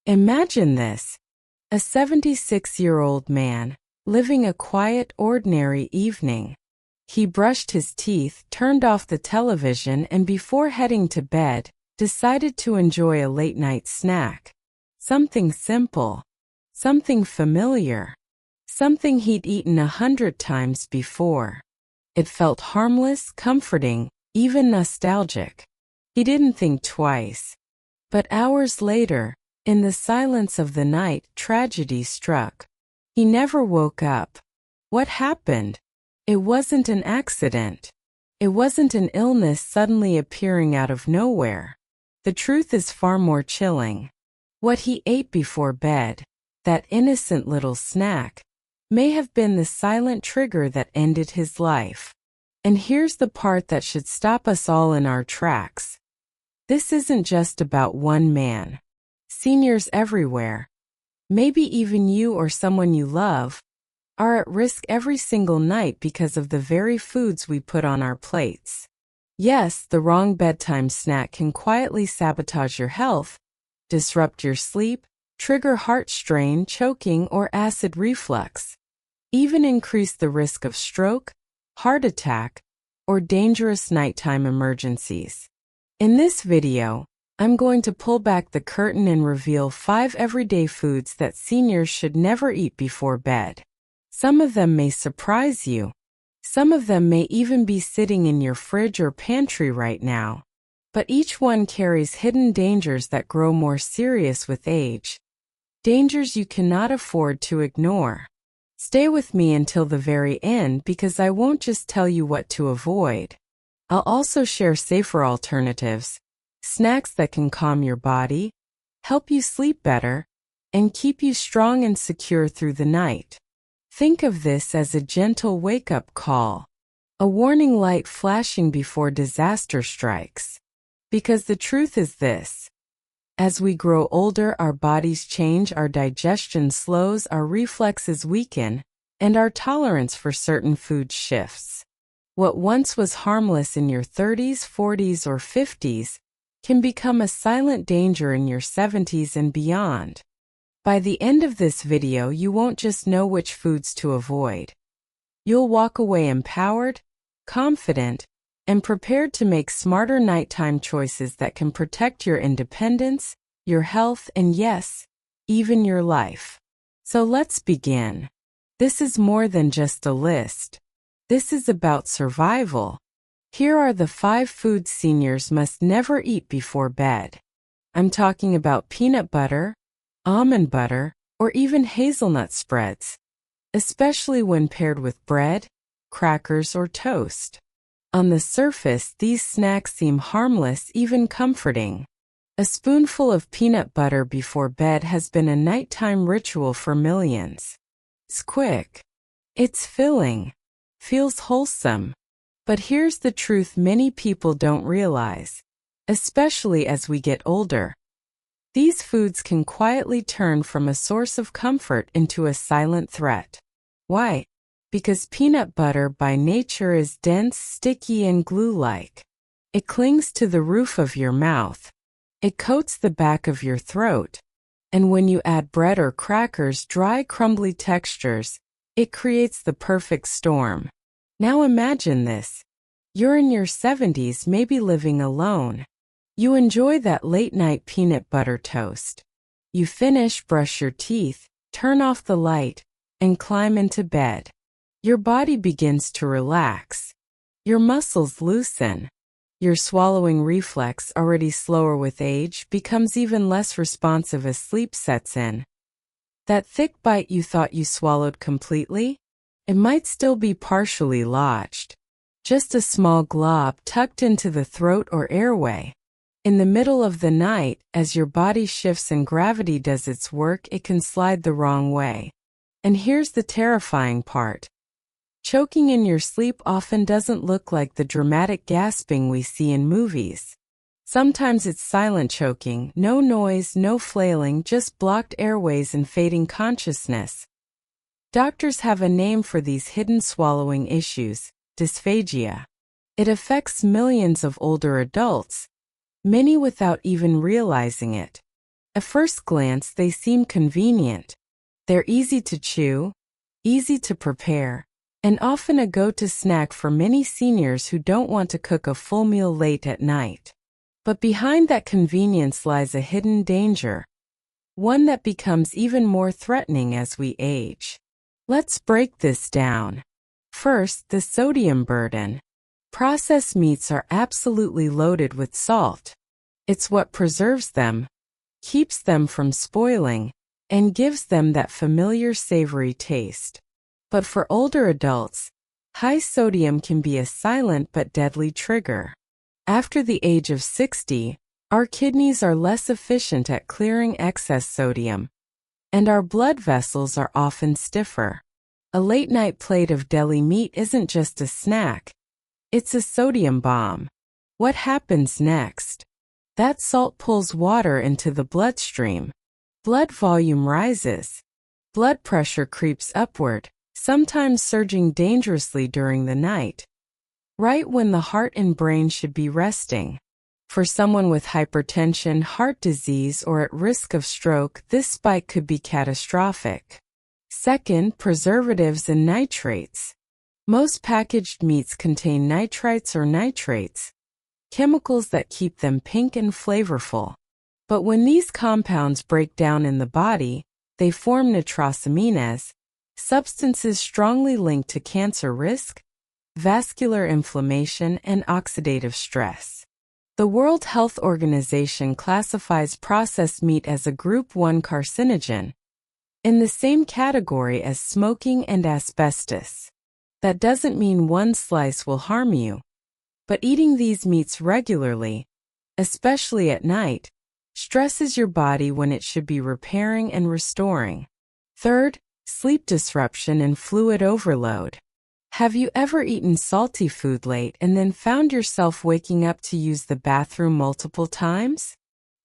Imagine this. A 76-year-old man, living a quiet, ordinary evening. He brushed his teeth, turned off the television, and before heading to bed, decided to enjoy a late-night snack. Something simple. Something familiar. Something he'd eaten 100 times before. It felt harmless, comforting, even nostalgic. He didn't think twice. But hours later, in the silence of the night, tragedy struck. He never woke up. What happened? It wasn't an accident. It wasn't an illness suddenly appearing out of nowhere. The truth is far more chilling. What he ate before bed, that innocent little snack, may have been the silent trigger that ended his life. And here's the part that should stop us all in our tracks. This isn't just about one man. Seniors everywhere, maybe even you or someone you love, are at risk every single night because of the very foods we put on our plates. Yes, the wrong bedtime snack can quietly sabotage your health, disrupt your sleep, trigger heart strain, choking, or acid reflux, even increase the risk of stroke, heart attack, or dangerous nighttime emergencies. In this video, I'm going to pull back the curtain and reveal 5 everyday foods that seniors should never eat before bed. Some of them may surprise you. Some of them may even be sitting in your fridge or pantry right now. But each one carries hidden dangers that grow more serious with age. Dangers you cannot afford to ignore. Stay with me until the very end because I won't just tell you what to avoid. I'll also share safer alternatives. Snacks that can calm your body, help you sleep better, and keep you strong and secure through the night. Think of this as a gentle wake-up call, a warning light flashing before disaster strikes. Because the truth is this: as we grow older, our bodies change, our digestion slows, our reflexes weaken, and our tolerance for certain foods shifts. What once was harmless in your 30s, 40s, or 50s can become a silent danger in your 70s and beyond. By the end of this video, you won't just know which foods to avoid. You'll walk away empowered, confident, and prepared to make smarter nighttime choices that can protect your independence, your health, and yes, even your life. So let's begin. This is more than just a list. This is about survival. Here are the 5 foods seniors must never eat before bed. I'm talking about peanut butter, almond butter, or even hazelnut spreads, especially when paired with bread, crackers, or toast. On the surface, these snacks seem harmless, even comforting. A spoonful of peanut butter before bed has been a nighttime ritual for millions. It's quick. It's filling. Feels wholesome. But here's the truth many people don't realize, especially as we get older. These foods can quietly turn from a source of comfort into a silent threat. Why? Because peanut butter by nature is dense, sticky, and glue-like. It clings to the roof of your mouth. It coats the back of your throat. And when you add bread or crackers, dry, crumbly textures, it creates the perfect storm. Now imagine this. You're in your 70s, maybe living alone. You enjoy that late-night peanut butter toast. You finish, brush your teeth, turn off the light, and climb into bed. Your body begins to relax. Your muscles loosen. Your swallowing reflex, already slower with age, becomes even less responsive as sleep sets in. That thick bite you thought you swallowed completely? It might still be partially lodged. Just a small glob tucked into the throat or airway. In the middle of the night, as your body shifts and gravity does its work, it can slide the wrong way. And here's the terrifying part. Choking in your sleep often doesn't look like the dramatic gasping we see in movies. Sometimes it's silent choking, no noise, no flailing, just blocked airways and fading consciousness. Doctors have a name for these hidden swallowing issues: dysphagia. It affects millions of older adults, many without even realizing it. At first glance, they seem convenient. They're easy to chew, easy to prepare, and often a go-to snack for many seniors who don't want to cook a full meal late at night. But behind that convenience lies a hidden danger, one that becomes even more threatening as we age. Let's break this down. First, the sodium burden. Processed meats are absolutely loaded with salt. It's what preserves them, keeps them from spoiling, and gives them that familiar savory taste. But for older adults, high sodium can be a silent but deadly trigger. After the age of 60, our kidneys are less efficient at clearing excess sodium, and our blood vessels are often stiffer. A late-night plate of deli meat isn't just a snack, it's a sodium bomb. What happens next? That salt pulls water into the bloodstream. Blood volume rises. Blood pressure creeps upward, sometimes surging dangerously during the night, right when the heart and brain should be resting. For someone with hypertension, heart disease, or at risk of stroke, this spike could be catastrophic. Second, preservatives and nitrates. Most packaged meats contain nitrites or nitrates, chemicals that keep them pink and flavorful. But when these compounds break down in the body, they form nitrosamines, substances strongly linked to cancer risk, vascular inflammation, and oxidative stress. The World Health Organization classifies processed meat as a Group 1 carcinogen, in the same category as smoking and asbestos. That doesn't mean one slice will harm you, but eating these meats regularly, especially at night, stresses your body when it should be repairing and restoring. Third, sleep disruption and fluid overload. Have you ever eaten salty food late and then found yourself waking up to use the bathroom multiple times?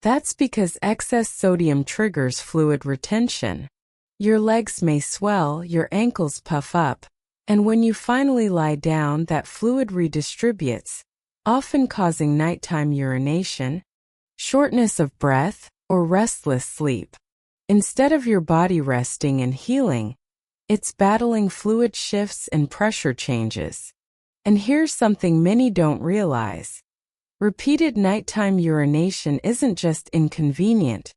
That's because excess sodium triggers fluid retention. Your legs may swell, your ankles puff up, and when you finally lie down, that fluid redistributes, often causing nighttime urination, shortness of breath, or restless sleep. Instead of your body resting and healing, it's battling fluid shifts and pressure changes. And here's something many don't realize. Repeated nighttime urination isn't just inconvenient,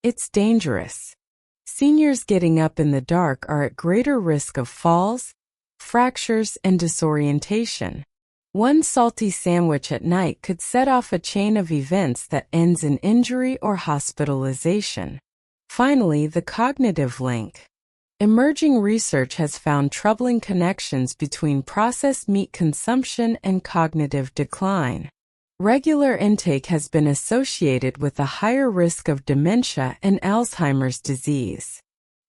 it's dangerous. Seniors getting up in the dark are at greater risk of falls, fractures, and disorientation. One salty sandwich at night could set off a chain of events that ends in injury or hospitalization. Finally, the cognitive link. Emerging research has found troubling connections between processed meat consumption and cognitive decline. Regular intake has been associated with a higher risk of dementia and Alzheimer's disease.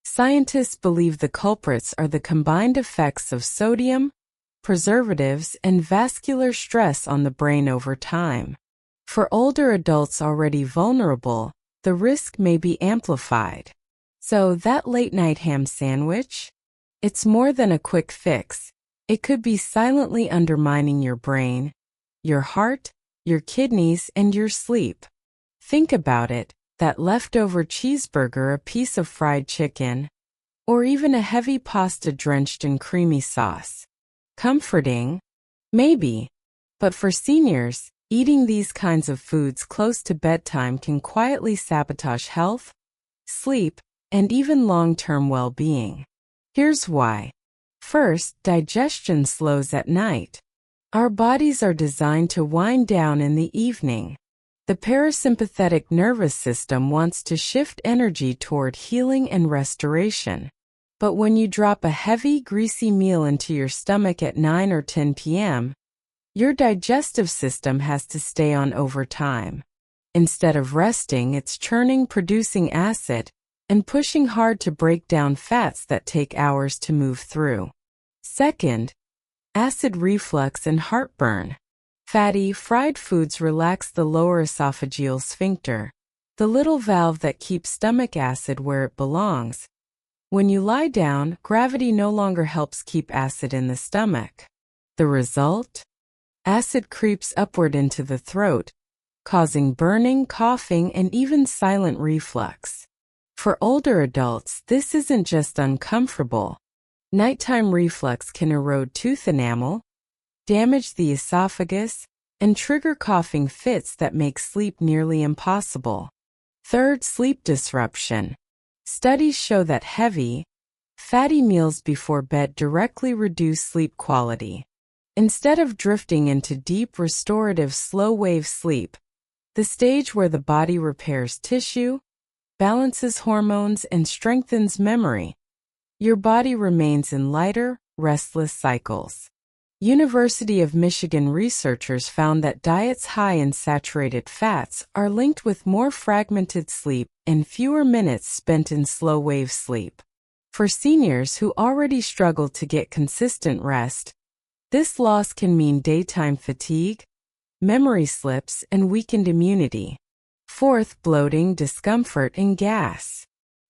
Scientists believe the culprits are the combined effects of sodium, preservatives, and vascular stress on the brain over time. For older adults already vulnerable, the risk may be amplified. So that late-night ham sandwich? It's more than a quick fix. It could be silently undermining your brain, your heart, your kidneys, and your sleep. Think about it, that leftover cheeseburger, a piece of fried chicken, or even a heavy pasta drenched in creamy sauce. Comforting? Maybe. But for seniors, eating these kinds of foods close to bedtime can quietly sabotage health, sleep, and even long-term well-being. Here's why. First, digestion slows at night. Our bodies are designed to wind down in the evening. The parasympathetic nervous system wants to shift energy toward healing and restoration. But when you drop a heavy, greasy meal into your stomach at 9 or 10 p.m., your digestive system has to stay on overtime. Instead of resting, it's churning, producing acid, and pushing hard to break down fats that take hours to move through. Second, acid reflux and heartburn. Fatty, fried foods relax the lower esophageal sphincter, the little valve that keeps stomach acid where it belongs. When you lie down, gravity no longer helps keep acid in the stomach. The result? Acid creeps upward into the throat, causing burning, coughing, and even silent reflux. For older adults, this isn't just uncomfortable. Nighttime reflux can erode tooth enamel, damage the esophagus, and trigger coughing fits that make sleep nearly impossible. Third, sleep disruption. Studies show that heavy, fatty meals before bed directly reduce sleep quality. Instead of drifting into deep, restorative, slow-wave sleep, the stage where the body repairs tissue, balances hormones, and strengthens memory, your body remains in lighter, restless cycles. University of Michigan researchers found that diets high in saturated fats are linked with more fragmented sleep and fewer minutes spent in slow-wave sleep. For seniors who already struggle to get consistent rest, this loss can mean daytime fatigue, memory slips, and weakened immunity. Fourth, bloating, discomfort, and gas.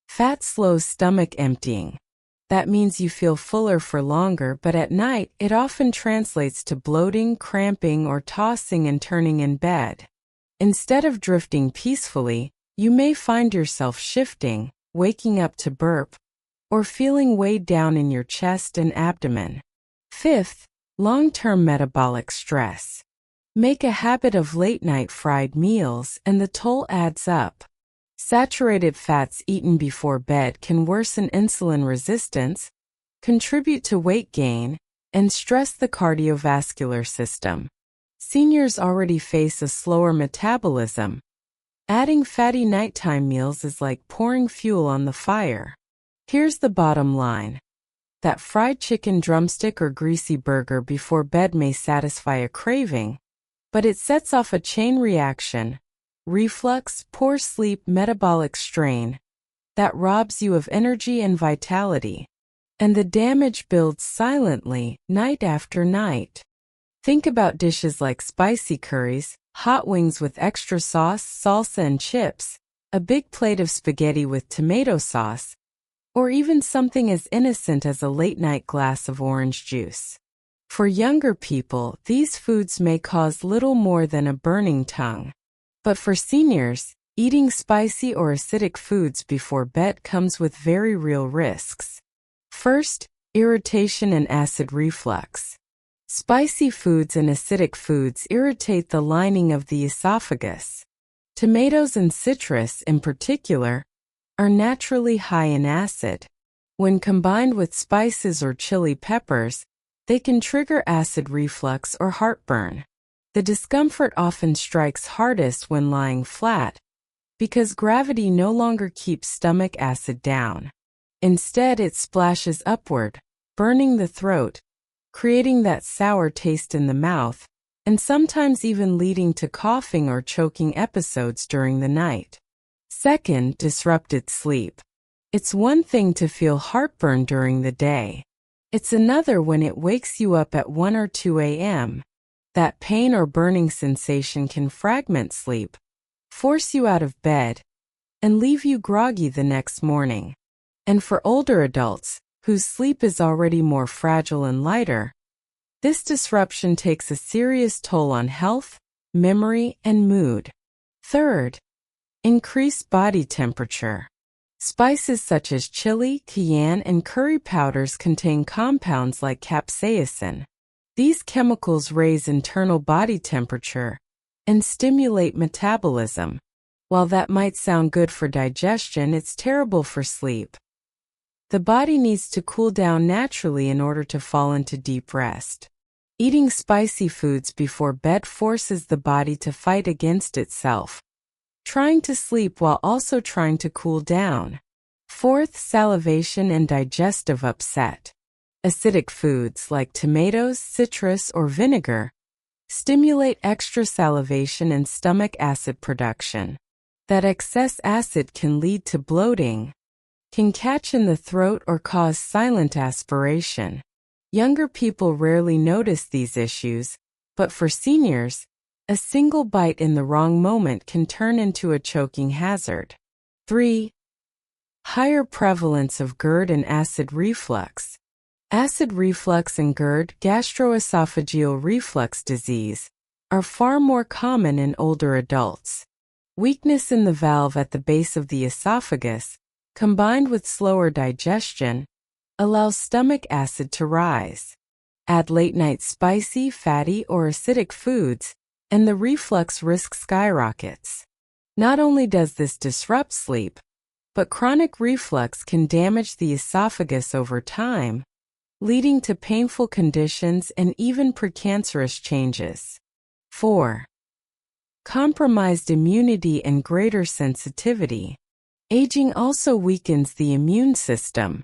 Fat slows stomach emptying. That means you feel fuller for longer, but at night it often translates to bloating, cramping, or tossing and turning in bed. Instead of drifting peacefully, you may find yourself shifting, waking up to burp, or feeling weighed down in your chest and abdomen. Fifth, long-term metabolic stress. Make a habit of late-night fried meals, and the toll adds up. Saturated fats eaten before bed can worsen insulin resistance, contribute to weight gain, and stress the cardiovascular system. Seniors already face a slower metabolism. Adding fatty nighttime meals is like pouring fuel on the fire. Here's the bottom line. That fried chicken drumstick or greasy burger before bed may satisfy a craving, but it sets off a chain reaction: reflux, poor sleep, metabolic strain, that robs you of energy and vitality. And the damage builds silently, night after night. Think about dishes like spicy curries, hot wings with extra sauce, salsa and chips, a big plate of spaghetti with tomato sauce, or even something as innocent as a late-night glass of orange juice. For younger people, these foods may cause little more than a burning tongue. But for seniors, eating spicy or acidic foods before bed comes with very real risks. First, irritation and acid reflux. Spicy foods and acidic foods irritate the lining of the esophagus. Tomatoes and citrus, in particular, are naturally high in acid. When combined with spices or chili peppers, they can trigger acid reflux or heartburn. The discomfort often strikes hardest when lying flat, because gravity no longer keeps stomach acid down. Instead, it splashes upward, burning the throat, creating that sour taste in the mouth, and sometimes even leading to coughing or choking episodes during the night. Second, disrupted sleep. It's one thing to feel heartburn during the day. It's another when it wakes you up at 1 or 2 a.m. That pain or burning sensation can fragment sleep, force you out of bed, and leave you groggy the next morning. And for older adults, whose sleep is already more fragile and lighter, this disruption takes a serious toll on health, memory, and mood. Third, increased body temperature. Spices such as chili, cayenne, and curry powders contain compounds like capsaicin. These chemicals raise internal body temperature and stimulate metabolism. While that might sound good for digestion, it's terrible for sleep. The body needs to cool down naturally in order to fall into deep rest. Eating spicy foods before bed forces the body to fight against itself, trying to sleep while also trying to cool down. Fourth, salivation and digestive upset. Acidic foods like tomatoes, citrus, or vinegar stimulate extra salivation and stomach acid production. That excess acid can lead to bloating, can catch in the throat, or cause silent aspiration. Younger people rarely notice these issues, but for seniors, a single bite in the wrong moment can turn into a choking hazard. 3. Higher prevalence of GERD and acid reflux. Acid reflux and GERD, gastroesophageal reflux disease, are far more common in older adults. Weakness in the valve at the base of the esophagus, combined with slower digestion, allows stomach acid to rise. Add late-night spicy, fatty, or acidic foods, and the reflux risk skyrockets. Not only does this disrupt sleep, but chronic reflux can damage the esophagus over time, leading to painful conditions and even precancerous changes. 4. Compromised immunity and greater sensitivity. Aging also weakens the immune system.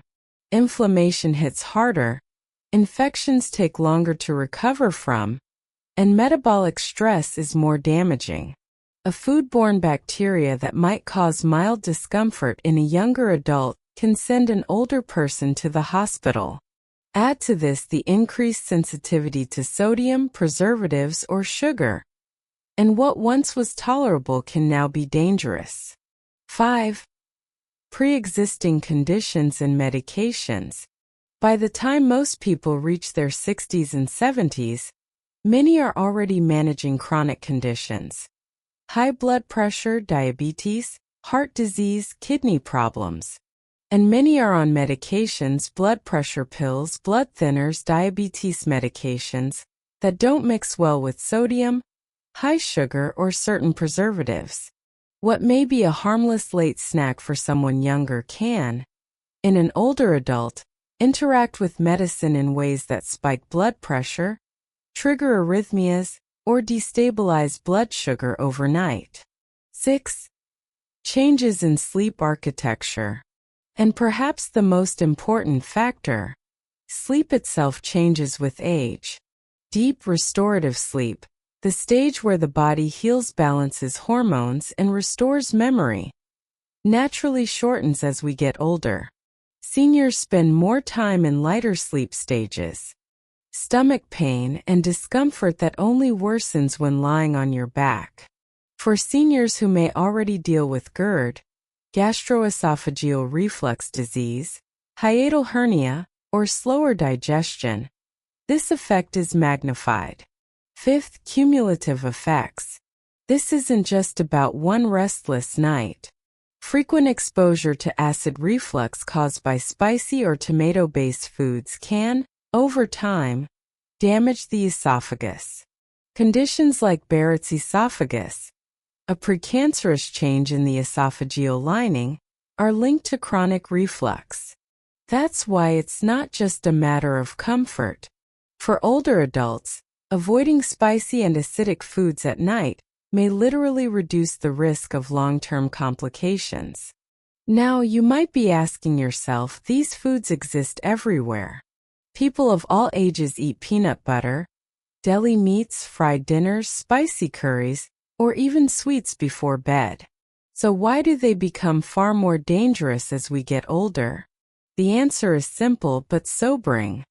Inflammation hits harder, infections take longer to recover from, and metabolic stress is more damaging. A foodborne bacteria that might cause mild discomfort in a younger adult can send an older person to the hospital. Add to this the increased sensitivity to sodium, preservatives, or sugar, and what once was tolerable can now be dangerous. 5. Pre-existing conditions and medications. By the time most people reach their 60s and 70s, many are already managing chronic conditions. High blood pressure, diabetes, heart disease, kidney problems. And many are on medications, blood pressure pills, blood thinners, diabetes medications that don't mix well with sodium, high sugar, or certain preservatives. What may be a harmless late snack for someone younger can, in an older adult, interact with medicine in ways that spike blood pressure, trigger arrhythmias, or destabilize blood sugar overnight. 6. Changes in sleep architecture. And perhaps the most important factor, sleep itself changes with age. Deep restorative sleep, the stage where the body heals, balances hormones, and restores memory, naturally shortens as we get older. Seniors spend more time in lighter sleep stages. Stomach pain and discomfort that only worsens when lying on your back. For seniors who may already deal with GERD, gastroesophageal reflux disease, hiatal hernia, or slower digestion, this effect is magnified. 5th, cumulative effects. This isn't just about one restless night. Frequent exposure to acid reflux caused by spicy or tomato-based foods can, over time, damage the esophagus. Conditions like Barrett's esophagus, a precancerous change in the esophageal lining, are linked to chronic reflux. That's why it's not just a matter of comfort. For older adults, avoiding spicy and acidic foods at night may literally reduce the risk of long-term complications. Now, you might be asking yourself, these foods exist everywhere. People of all ages eat peanut butter, deli meats, fried dinners, spicy curries, or even sweets before bed. So why do they become far more dangerous as we get older? The answer is simple but sobering.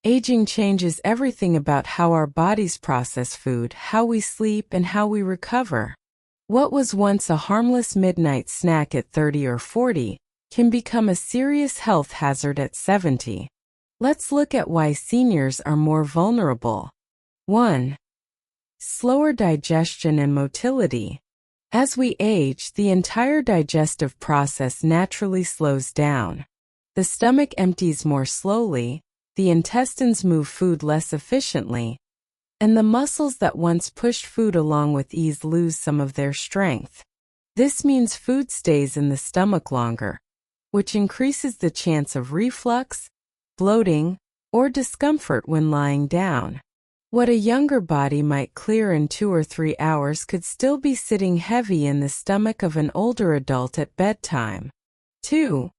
Aging changes everything about how our bodies process food, how we sleep, and how we recover. What was once a harmless midnight snack at 30 or 40 can become a serious health hazard at 70. Let's look at why seniors are more vulnerable. 1. Slower digestion and motility. As we age, the entire digestive process naturally slows down. The stomach empties more slowly, the intestines move food less efficiently, and the muscles that once pushed food along with ease lose some of their strength. This means food stays in the stomach longer, which increases the chance of reflux, bloating, or discomfort when lying down. What a younger body might clear in 2 or 3 hours could still be sitting heavy in the stomach of an older adult at bedtime. 2.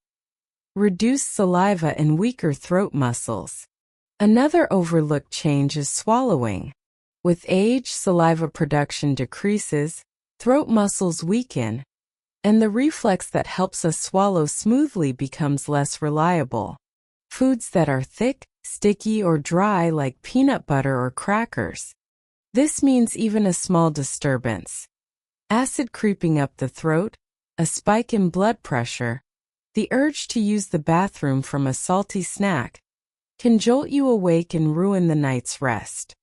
Reduced saliva and weaker throat muscles. Another overlooked change is swallowing. With age, saliva production decreases, throat muscles weaken, and the reflex that helps us swallow smoothly becomes less reliable. Foods that are thick, sticky, or dry like peanut butter or crackers. This means even a small disturbance, acid creeping up the throat, a spike in blood pressure, the urge to use the bathroom from a salty snack, can jolt you awake and ruin the night's rest.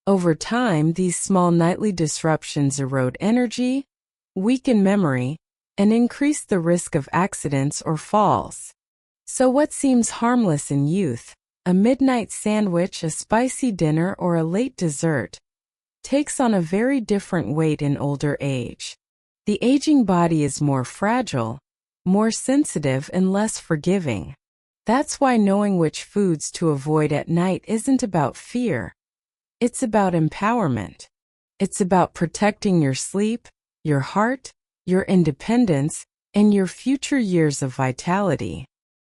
Over time, these small nightly disruptions erode energy, weaken memory, and increase the risk of accidents or falls. So what seems harmless in youth, a midnight sandwich, a spicy dinner, or a late dessert, takes on a very different weight in older age. The aging body is more fragile, more sensitive, and less forgiving. That's why knowing which foods to avoid at night isn't about fear. It's about empowerment. It's about protecting your sleep, your heart, your independence, and your future years of vitality.